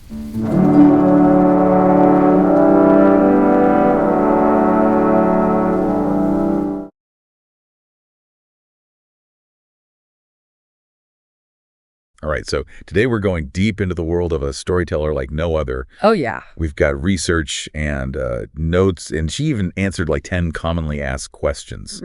All right, so today we're going deep into the world of a storyteller like no other. Oh, yeah. We've got research and notes, and she even answered like 10 commonly asked questions,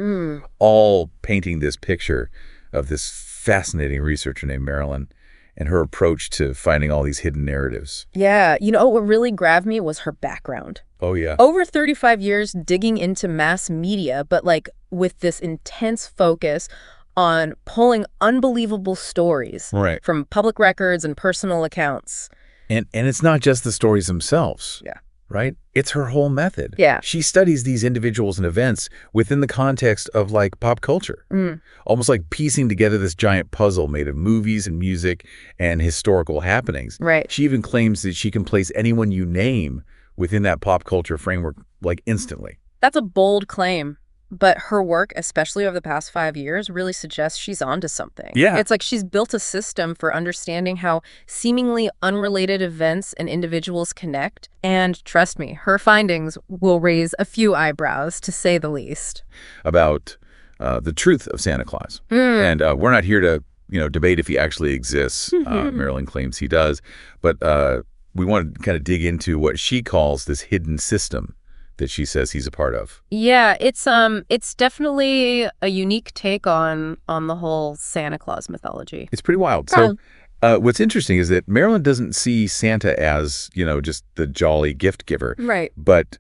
all painting this picture of this fascinating researcher named Marilyn and her approach to finding all these hidden narratives. Yeah. You know, what really grabbed me was her background. Oh, yeah. Over 35 years digging into mass media, but like with this intense focus on pulling unbelievable stories from public records and personal accounts. And it's not just the stories themselves. Yeah. Right? It's her whole method. Yeah. She studies these individuals and events within the context of like pop culture. Almost like piecing together this giant puzzle made of movies and music and historical happenings. Right. She even claims that she can place anyone you name within that pop culture framework like instantly. That's a bold claim. But her work, especially over the past 5 years, really suggests she's onto something. Yeah. It's like she's built a system for understanding how seemingly unrelated events and individuals connect. And trust me, her findings will raise a few eyebrows, to say the least. About the truth of Santa Claus. And we're not here to, debate if he actually exists. Marilyn claims he does. But we want to kind of dig into what she calls this hidden system that she says he's a part of. Yeah, it's definitely a unique take on the whole Santa Claus mythology. It's pretty wild. So what's interesting is that Marilyn doesn't see Santa as, just the jolly gift giver. Right. But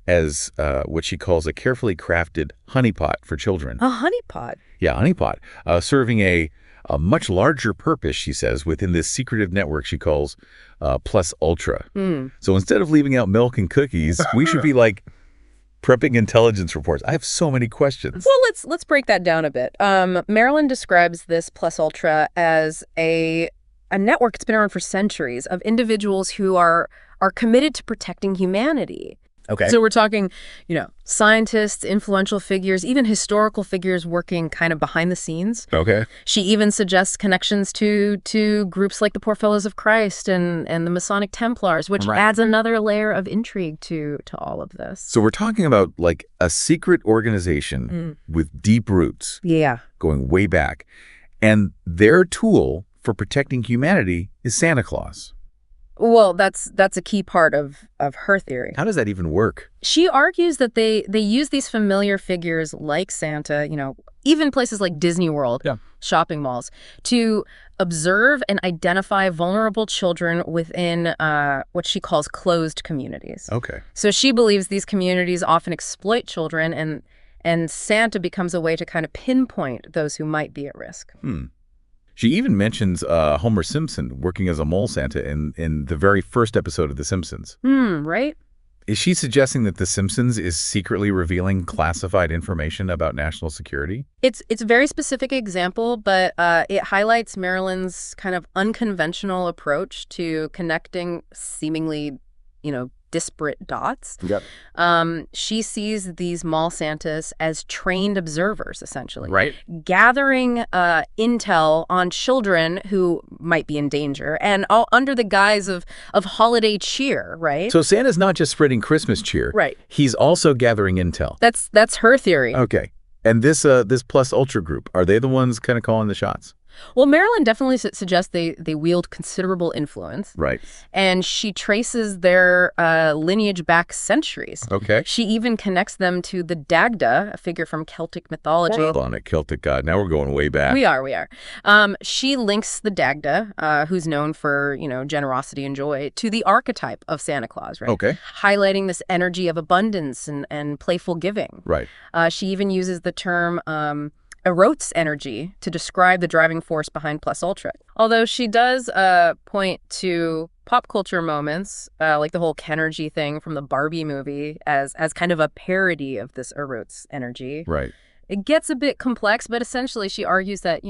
as what she calls a carefully crafted honeypot for children. A honeypot? Yeah, honeypot. Serving a much larger purpose, she says, within this secretive network she calls Plus Ultra. So instead of leaving out milk and cookies, we should be like prepping intelligence reports. I have so many questions. Well, let's break that down a bit. Marilyn describes this Plus Ultra as a network that's been around for centuries of individuals who are committed to protecting humanity. Okay. So we're talking, scientists, influential figures, even historical figures working kind of behind the scenes. Okay. She even suggests connections to groups like the Poor Fellows of Christ and the Masonic Templars, which adds another layer of intrigue to all of this. So we're talking about like a secret organization with deep roots. Yeah. Going way back. And their tool for protecting humanity is Santa Claus. Well, that's a key part of her theory. How does that even work? She argues that they use these familiar figures like Santa, even places like Disney World, shopping malls, to observe and identify vulnerable children within what she calls closed communities. Okay. So she believes these communities often exploit children, and Santa becomes a way to kind of pinpoint those who might be at risk. She even mentions Homer Simpson working as a mole Santa in the very first episode of The Simpsons. Right? Is she suggesting that The Simpsons is secretly revealing classified information about national security? It's a very specific example, but it highlights Marilyn's kind of unconventional approach to connecting seemingly, disparate dots. Yep. She sees these mall Santas as trained observers, essentially. Right. Gathering intel on children who might be in danger, and all under the guise of holiday cheer, right? So Santa's not just spreading Christmas cheer. Right. He's also gathering intel. That's her theory. Okay. And this Plus Ultra group, are they the ones kind of calling the shots? Well, Marilyn definitely suggests they wield considerable influence. Right. And she traces their lineage back centuries. Okay. She even connects them to the Dagda, a figure from Celtic mythology. Hold on, a Celtic god. Now we're going way back. We are. She links the Dagda, who's known for, generosity and joy, to the archetype of Santa Claus, right? Okay. Highlighting this energy of abundance and playful giving. Right. She even uses the term erotes energy to describe the driving force behind Plus Ultra. Although she does point to pop culture moments, like the whole Kenergy thing from the Barbie movie, as kind of a parody of this erotes energy. Right. It gets a bit complex, but essentially she argues that,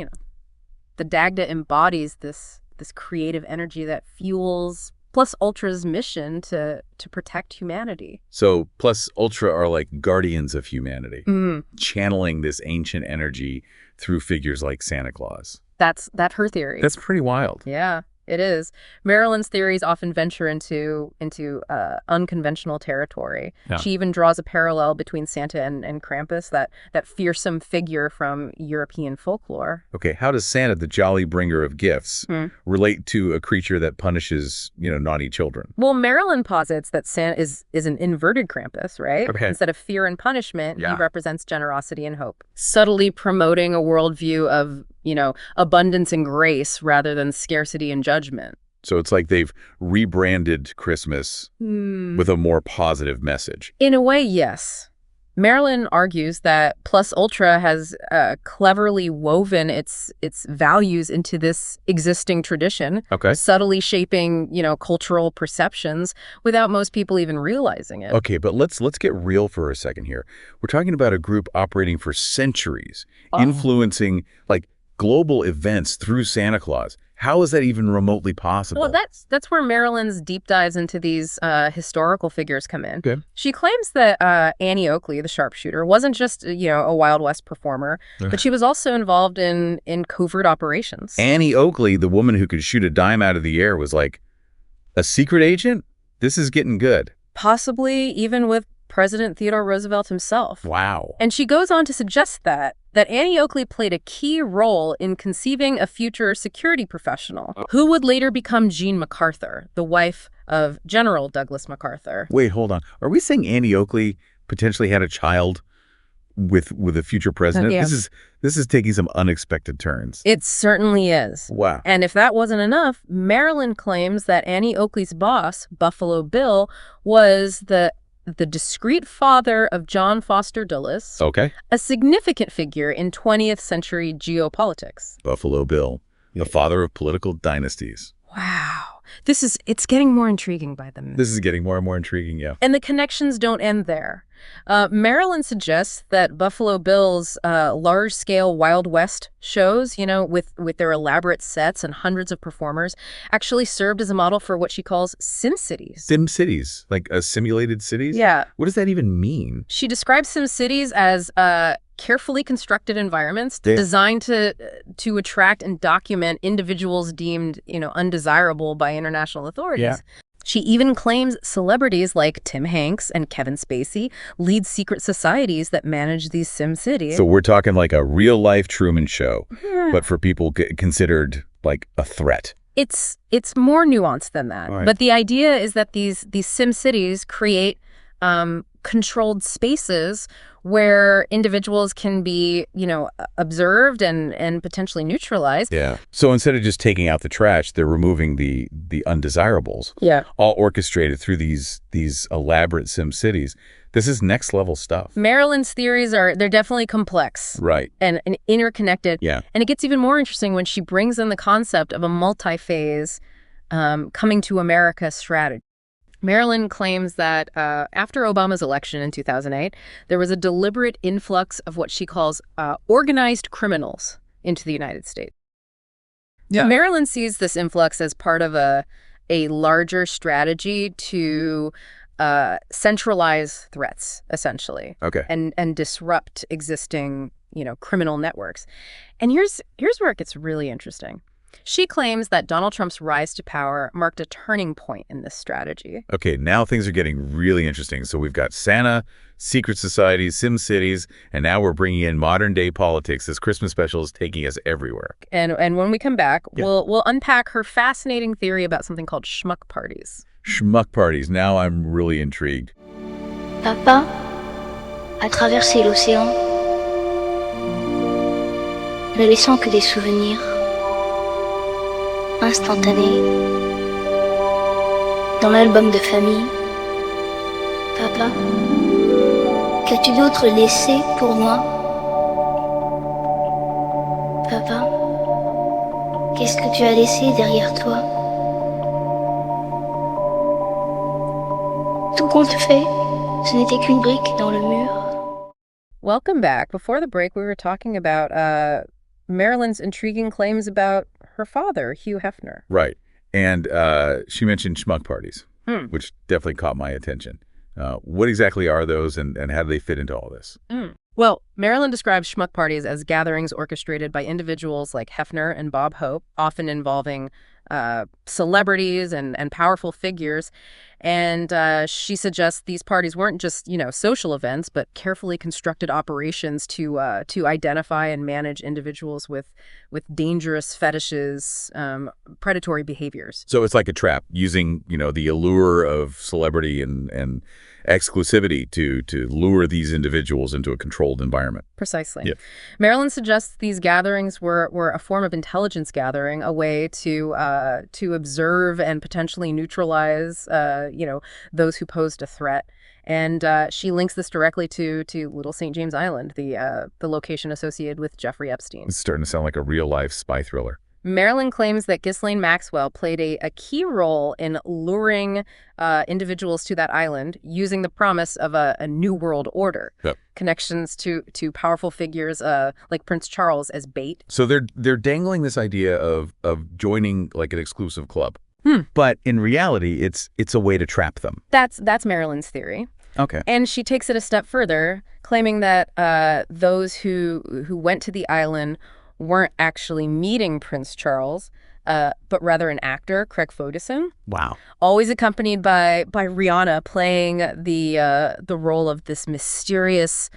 the Dagda embodies this creative energy that fuels Plus Ultra's mission to protect humanity. So Plus Ultra are like guardians of humanity, channeling this ancient energy through figures like Santa Claus. That's her theory. That's pretty wild. Yeah. It is. Marilyn's theories often venture into unconventional territory. Yeah. She even draws a parallel between Santa and Krampus, that fearsome figure from European folklore. Okay, how does Santa, the jolly bringer of gifts, relate to a creature that punishes, naughty children? Well, Marilyn posits that Santa is an inverted Krampus, right? Okay. Instead of fear and punishment, Yeah. he represents generosity and hope, subtly promoting a worldview of, abundance and grace rather than scarcity and judgment. So it's like they've rebranded Christmas with a more positive message. In a way, yes. Marilyn argues that Plus Ultra has cleverly woven its values into this existing tradition, Okay. subtly shaping, cultural perceptions without most people even realizing it. Okay, but let's get real for a second here. We're talking about a group operating for centuries, influencing global events through Santa Claus. How is that even remotely possible? Well, that's where Marilyn's deep dives into these historical figures come in. Okay. She claims that Annie Oakley, the sharpshooter, wasn't just a Wild West performer, but she was also involved in covert operations. Annie Oakley, the woman who could shoot a dime out of the air, was like a secret agent? This is getting good. Possibly even with President Theodore Roosevelt himself. Wow. And she goes on to suggest that Annie Oakley played a key role in conceiving a future security professional who would later become Jean MacArthur, the wife of General Douglas MacArthur. Wait, hold on. Are we saying Annie Oakley potentially had a child with a future president? Yeah. This is taking some unexpected turns. It certainly is. Wow. And if that wasn't enough, Marilyn claims that Annie Oakley's boss, Buffalo Bill, was the discreet father of John Foster Dulles, Okay. a significant figure in 20th century geopolitics. Buffalo Bill, the father of political dynasties. Wow. It's getting more intriguing by the minute. This is getting more and more intriguing, yeah. And the connections don't end there. Marilyn suggests that Buffalo Bill's large-scale Wild West shows, with their elaborate sets and hundreds of performers, actually served as a model for what she calls Sim Cities. Sim cities, like simulated cities? Yeah. What does that even mean? She describes Sim Cities as carefully constructed environments designed to attract and document individuals deemed, undesirable by international authorities. Yeah. She even claims celebrities like Tim Hanks and Kevin Spacey lead secret societies that manage these Sim cities. So we're talking like a real-life Truman Show, but for people considered like a threat. It's more nuanced than that. Right. But the idea is that these Sim cities create controlled spaces where individuals can be, observed and potentially neutralized. Yeah. So instead of just taking out the trash, they're removing the undesirables. Yeah. All orchestrated through these elaborate Sim cities. This is next level stuff. Marilyn's theories they're definitely complex. Right. And interconnected. Yeah. And it gets even more interesting when she brings in the concept of a multi-phase coming to America strategy. Marilyn claims that after Obama's election in 2008, there was a deliberate influx of what she calls organized criminals into the United States. Yeah. Marilyn sees this influx as part of a larger strategy to centralize threats, essentially. Okay. And disrupt existing, criminal networks. And here's where it gets really interesting. She claims that Donald Trump's rise to power marked a turning point in this strategy. Okay, now things are getting really interesting. So we've got Santa, secret societies, Sim cities, and now we're bringing in modern day politics. This Christmas special is taking us everywhere. And when we come back, we'll unpack her fascinating theory about something called schmuck parties. Schmuck parties. Now I'm really intrigued. Papa a traversé l'océan, ne laissant que des souvenirs instantanés dans l'album de famille. Papa, qu'as-tu d'autre laissé pour moi? Papa, qu'est-ce que tu as laissé derrière toi? Tout compte fait, ce n'était qu'une brique dans le mur. Welcome back. Before the break, we were talking about Marilyn's intriguing claims about her father, Hugh Hefner. Right. And she mentioned schmuck parties, which definitely caught my attention. What exactly are those and how do they fit into all this? Well, Marilyn describes schmuck parties as gatherings orchestrated by individuals like Hefner and Bob Hope, often involving celebrities and powerful figures. And she suggests these parties weren't just, social events, but carefully constructed operations to identify and manage individuals with dangerous fetishes, predatory behaviors. So it's like a trap, using, the allure of celebrity and exclusivity to lure these individuals into a controlled environment. Precisely. Yeah. Marilyn suggests these gatherings were a form of intelligence gathering, a way to observe and potentially neutralize, those who posed a threat. And she links this directly to Little St. James Island, the location associated with Jeffrey Epstein. It's starting to sound like a real-life spy thriller. Marilyn claims that Ghislaine Maxwell played a key role in luring individuals to that island, using the promise of a new world order. Yep. Connections to powerful figures like Prince Charles as bait. So they're dangling this idea of joining like an exclusive club. But in reality, it's a way to trap them. That's Marilyn's theory. Okay. And she takes it a step further, claiming that those who went to the island weren't actually meeting Prince Charles, but rather an actor, Craig Ferguson. Wow. Always accompanied by Rihanna playing the role of this mysterious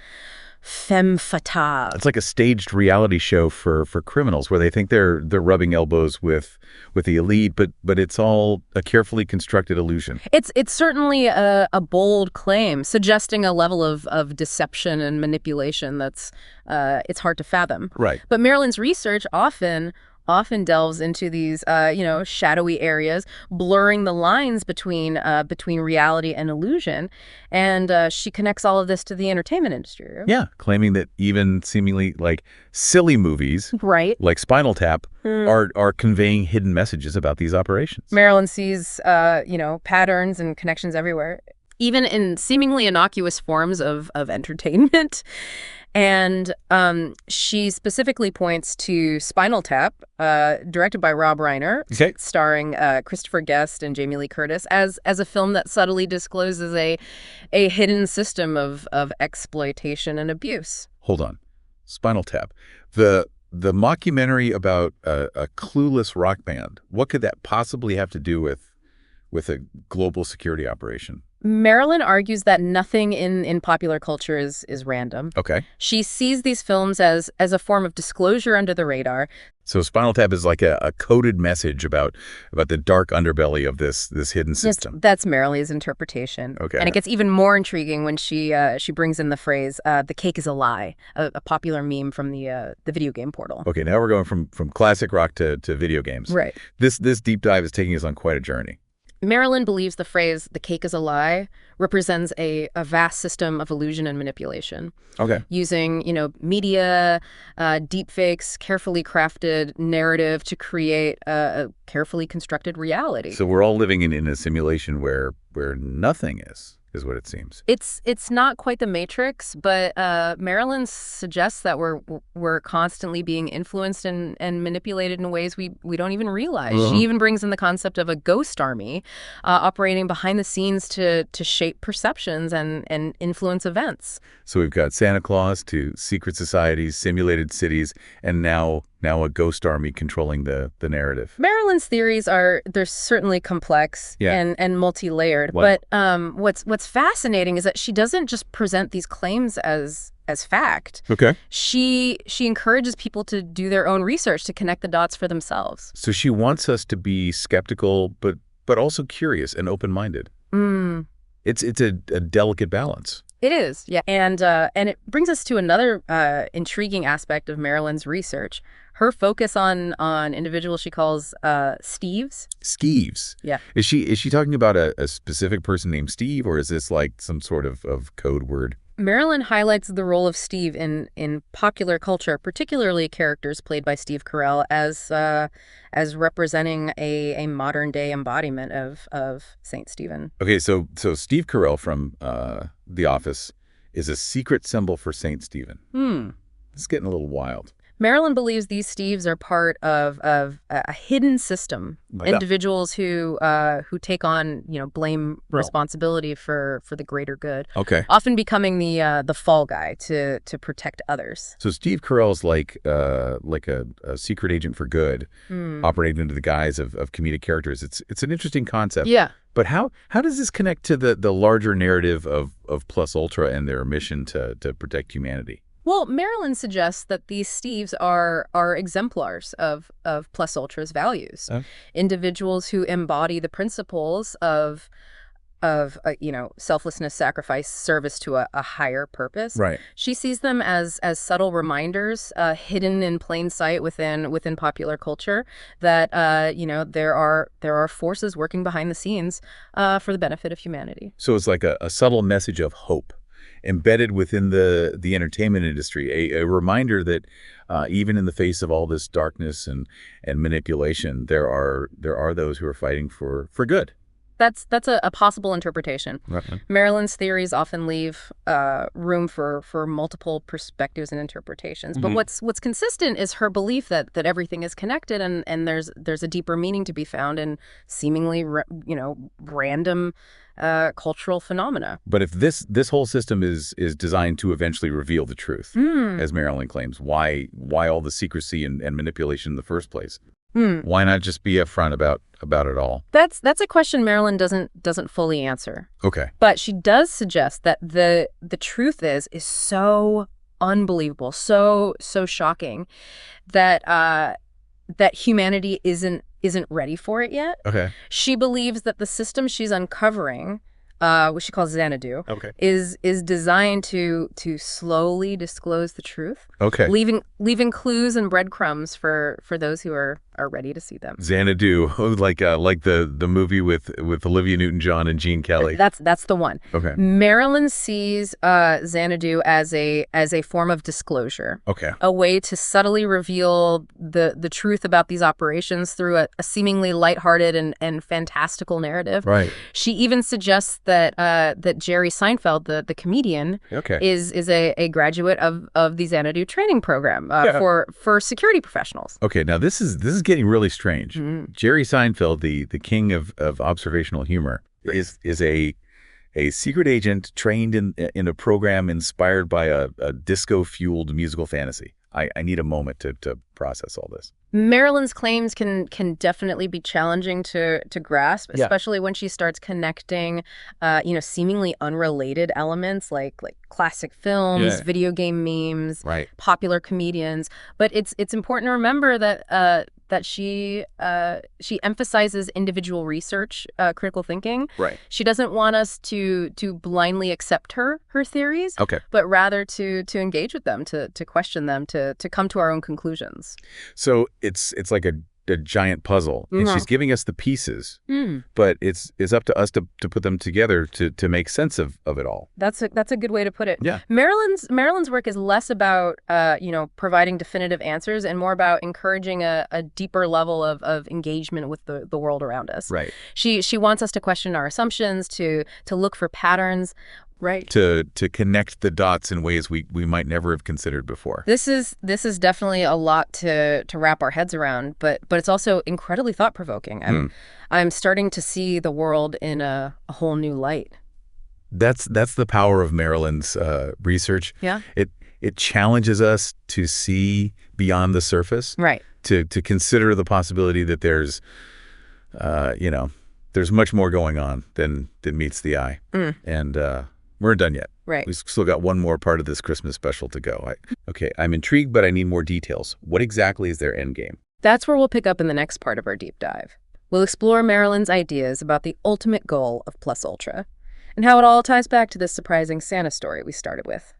femme fatale. It's like a staged reality show for criminals where they think they're rubbing elbows with the elite, but it's all a carefully constructed illusion. It's certainly a bold claim, suggesting a level of deception and manipulation that's it's hard to fathom. Right. But Marilyn's research often delves into these, shadowy areas, blurring the lines between reality and illusion. And she connects all of this to the entertainment industry. Right? Yeah, claiming that even seemingly like silly movies, Right. like Spinal Tap, are conveying hidden messages about these operations. Marilyn sees, patterns and connections everywhere, even in seemingly innocuous forms of entertainment. And she specifically points to Spinal Tap, directed by Rob Reiner, Okay. starring Christopher Guest and Jamie Lee Curtis, as a film that subtly discloses a hidden system of exploitation and abuse. Hold on. Spinal Tap. The mockumentary about a clueless rock band. What could that possibly have to do with a global security operation? Marilyn argues that nothing in popular culture is random. Okay. She sees these films as a form of disclosure under the radar. So Spinal Tap is like a coded message about the dark underbelly of this hidden system. That's Marilyn's interpretation. Okay. And it gets even more intriguing when she brings in the phrase, the cake is a lie, a popular meme from the video game portal. Okay, now we're going from classic rock to video games. Right. This deep dive is taking us on quite a journey. Marilyn believes the phrase, the cake is a lie, represents a vast system of illusion and manipulation. Okay. Using, media, deepfakes, carefully crafted narrative to create a carefully constructed reality. So we're all living in a simulation where nothing is what it seems. It's not quite the Matrix, but Marilyn suggests that we're constantly being influenced and manipulated in ways we don't even realize. She even brings in the concept of a ghost army operating behind the scenes to shape perceptions and influence events. So we've got Santa Claus to secret societies, simulated cities, and now a ghost army controlling the narrative. Marilyn's theories they're certainly complex and multi-layered. What? But what's fascinating is that she doesn't just present these claims as fact. Okay. She encourages people to do their own research to connect the dots for themselves. So she wants us to be skeptical, but also curious and open-minded. It's a delicate balance. It is, yeah. And it brings us to another intriguing aspect of Marilyn's research. Her focus on individuals she calls Steves. Skeeves. Yeah. Is she talking about a specific person named Steve, or is this like some sort of code word? Marilyn highlights the role of Steve in popular culture, particularly characters played by Steve Carell, as representing a modern day embodiment of Saint Stephen. Okay, so Steve Carell from The Office is a secret symbol for Saint Stephen. It's getting a little wild. Marilyn believes these Steves are part of a hidden system. Individuals who take on, blame responsibility for the greater good. Okay. Often becoming the fall guy to protect others. So Steve Carell's like a secret agent for good, operating under the guise of comedic characters. It's an interesting concept. Yeah. But how does this connect to the larger narrative of Plus Ultra and their mission to protect humanity? Well, Marilyn suggests that these Steves are exemplars of Plus Ultra's values. Individuals who embody the principles of selflessness, sacrifice, service to a higher purpose. Right. She sees them as subtle reminders, hidden in plain sight within popular culture, that there are forces working behind the scenes for the benefit of humanity. So it's like a subtle message of hope embedded within the entertainment industry, a reminder that even in the face of all this darkness and manipulation, there are those who are fighting for good. That's a possible interpretation. Right. Marilyn's theories often leave room for multiple perspectives and interpretations. But what's consistent is her belief that everything is connected, and there's a deeper meaning to be found in seemingly random cultural phenomena. But if this whole system is designed to eventually reveal the truth, as Marilyn claims, why all the secrecy and manipulation in the first place? Why not just be upfront about it all? That's a question Marilyn doesn't fully answer. Okay. But she does suggest that the truth is so unbelievable, so shocking that that humanity isn't ready for it yet. Okay. She believes that the system she's uncovering, which she calls Xanadu, is designed to slowly disclose the truth. Okay. Leaving clues and breadcrumbs for those who are ready to see them. Xanadu, like the movie with Olivia Newton-John and Gene Kelly. That's the one. Okay. Marilyn sees Xanadu as a form of disclosure. Okay. A way to subtly reveal the truth about these operations through a seemingly lighthearted and fantastical narrative. Right. She even suggests that Jerry Seinfeld, the comedian, is a graduate of the Xanadu training program for security professionals. Okay, now this is getting really strange. Jerry Seinfeld, the king of observational humor, is a secret agent trained in a program inspired by a disco-fueled musical fantasy. I need a moment to process all this. Marilyn's claims can definitely be challenging to grasp, especially when she starts connecting, seemingly unrelated elements like classic films, video game memes, popular comedians. But it's important to remember that she emphasizes individual research, critical thinking. Right. She doesn't want us to blindly accept her theories, but rather to engage with them, to question them, to come to our own conclusions. So it's like a giant puzzle, and she's giving us the pieces, but it's up to us to put them together to make sense of it all. That's a good way to put it. Yeah. Marilyn's work is less about providing definitive answers and more about encouraging a deeper level of engagement with the world around us. Right. She wants us to question our assumptions, to look for patterns. Right. To connect the dots in ways we might never have considered before. This is definitely a lot to wrap our heads around, but it's also incredibly thought-provoking. I'm starting to see the world in a whole new light. That's the power of Marilyn's research. Yeah. It challenges us to see beyond the surface. Right. To consider the possibility that there's much more going on than meets the eye. And we're done yet. Right. We've still got one more part of this Christmas special to go. I'm intrigued, but I need more details. What exactly is their end game? That's where we'll pick up in the next part of our deep dive. We'll explore Marilyn's ideas about the ultimate goal of Plus Ultra and how it all ties back to this surprising Santa story we started with.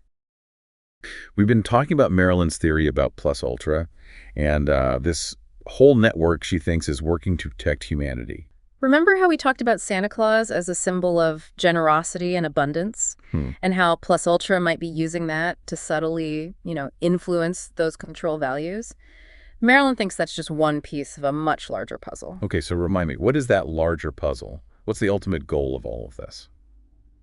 We've been talking about Marilyn's theory about Plus Ultra and this whole network she thinks is working to protect humanity. Remember how we talked about Santa Claus as a symbol of generosity and abundance, and how Plus Ultra might be using that to subtly, influence those control values? Marilyn thinks that's just one piece of a much larger puzzle. Okay, so remind me, what is that larger puzzle? What's the ultimate goal of all of this?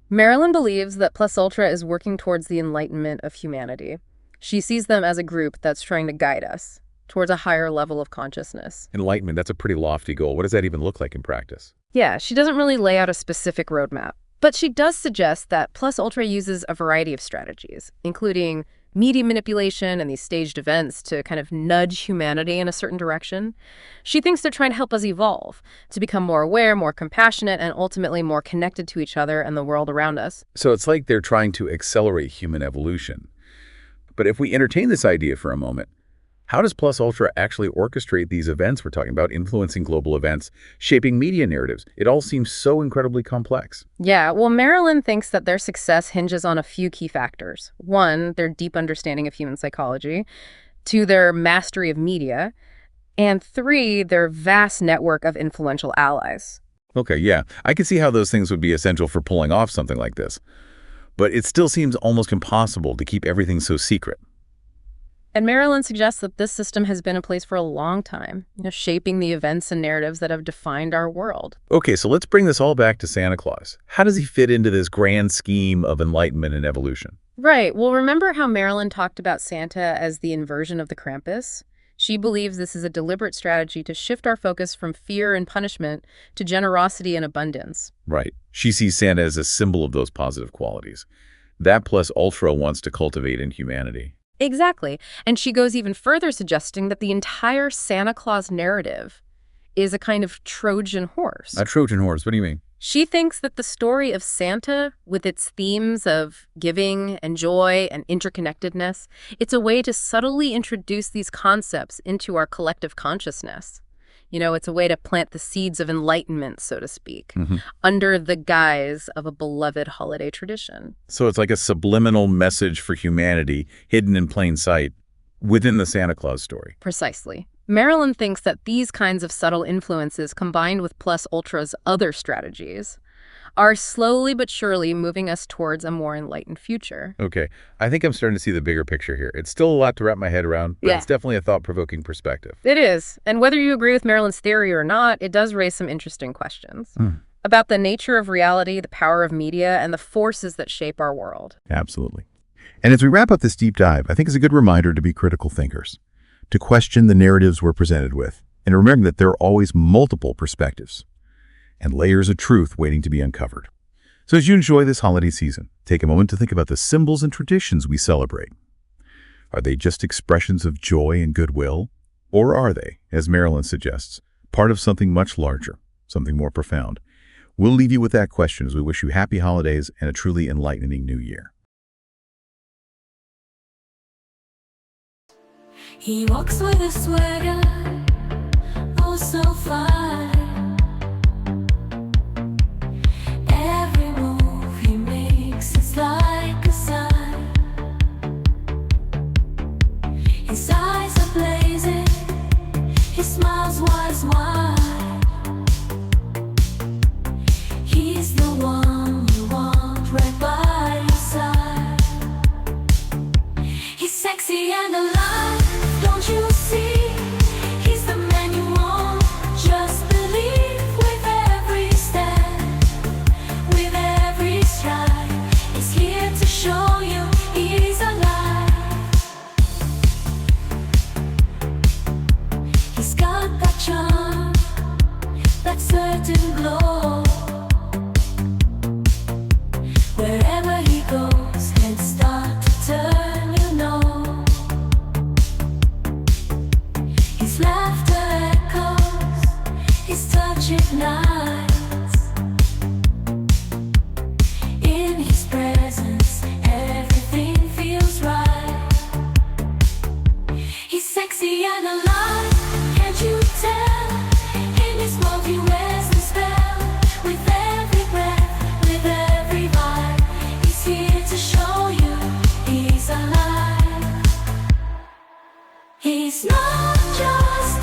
Marilyn believes that Plus Ultra is working towards the enlightenment of humanity, She sees them as a group that's trying to guide us towards a higher level of consciousness. Enlightenment, that's a pretty lofty goal. What does that even look like in practice? Yeah, she doesn't really lay out a specific roadmap, but she does suggest that Plus Ultra uses a variety of strategies, including media manipulation and these staged events to kind of nudge humanity in a certain direction. She thinks they're trying to help us evolve, to become more aware, more compassionate, and ultimately more connected to each other and the world around us. So it's like they're trying to accelerate human evolution. But if we entertain this idea for a moment, how does Plus Ultra actually orchestrate these events we're talking about, influencing global events, shaping media narratives? It all seems so incredibly complex. Yeah, well, Marilyn thinks that their success hinges on a few key factors. One, their deep understanding of human psychology. Two, their mastery of media. And three, their vast network of influential allies. Okay, yeah, I can see how those things would be essential for pulling off something like this. But it still seems almost impossible to keep everything so secret. And Marilyn suggests that this system has been in place for a long time, shaping the events and narratives that have defined our world. Okay, so let's bring this all back to Santa Claus. How does he fit into this grand scheme of enlightenment and evolution? Right. Well, remember how Marilyn talked about Santa as the inversion of the Krampus? She believes this is a deliberate strategy to shift our focus from fear and punishment to generosity and abundance. Right. She sees Santa as a symbol of those positive qualities. That Plus Ultra wants to cultivate in humanity. Exactly. And she goes even further, suggesting that the entire Santa Claus narrative is a kind of Trojan horse. A Trojan horse? What do you mean? She thinks that the story of Santa, with its themes of giving and joy and interconnectedness, it's a way to subtly introduce these concepts into our collective consciousness. It's a way to plant the seeds of enlightenment, so to speak, under the guise of a beloved holiday tradition. So it's like a subliminal message for humanity hidden in plain sight within the Santa Claus story. Precisely. Marilyn thinks that these kinds of subtle influences, combined with Plus Ultra's other strategies, are slowly but surely moving us towards a more enlightened future. Okay. I think I'm starting to see the bigger picture here. It's still a lot to wrap my head around, but It's definitely a thought-provoking perspective. It is. And whether you agree with Marilyn's theory or not, it does raise some interesting questions about the nature of reality, the power of media, and the forces that shape our world. Absolutely. And as we wrap up this deep dive, I think it's a good reminder to be critical thinkers, to question the narratives we're presented with, and remembering that there are always multiple perspectives and layers of truth waiting to be uncovered. So as you enjoy this holiday season, take a moment to think about the symbols and traditions we celebrate. Are they just expressions of joy and goodwill? Or are they, as Marilyn suggests, part of something much larger, something more profound? We'll leave you with that question as we wish you happy holidays and a truly enlightening new year. He walks with a swagger, oh so fine. Every move he makes is like a sign. His eyes are blazing, his smile's wide. He's the one you want right by your side. He's sexy and alive. Don't you see? He's the man you want. Just believe with every step, with every stride. He's here to show you he's alive. He's got that charm, that certain glow. Wherever he goes, can start to turn, you know. His laughter echoes, his touch ignites. In his presence, everything feels right. He's sexy and alive, can't you tell? In his smoke he wears the spell. With every breath, with every vibe, he's here to show you he's alive. He's not just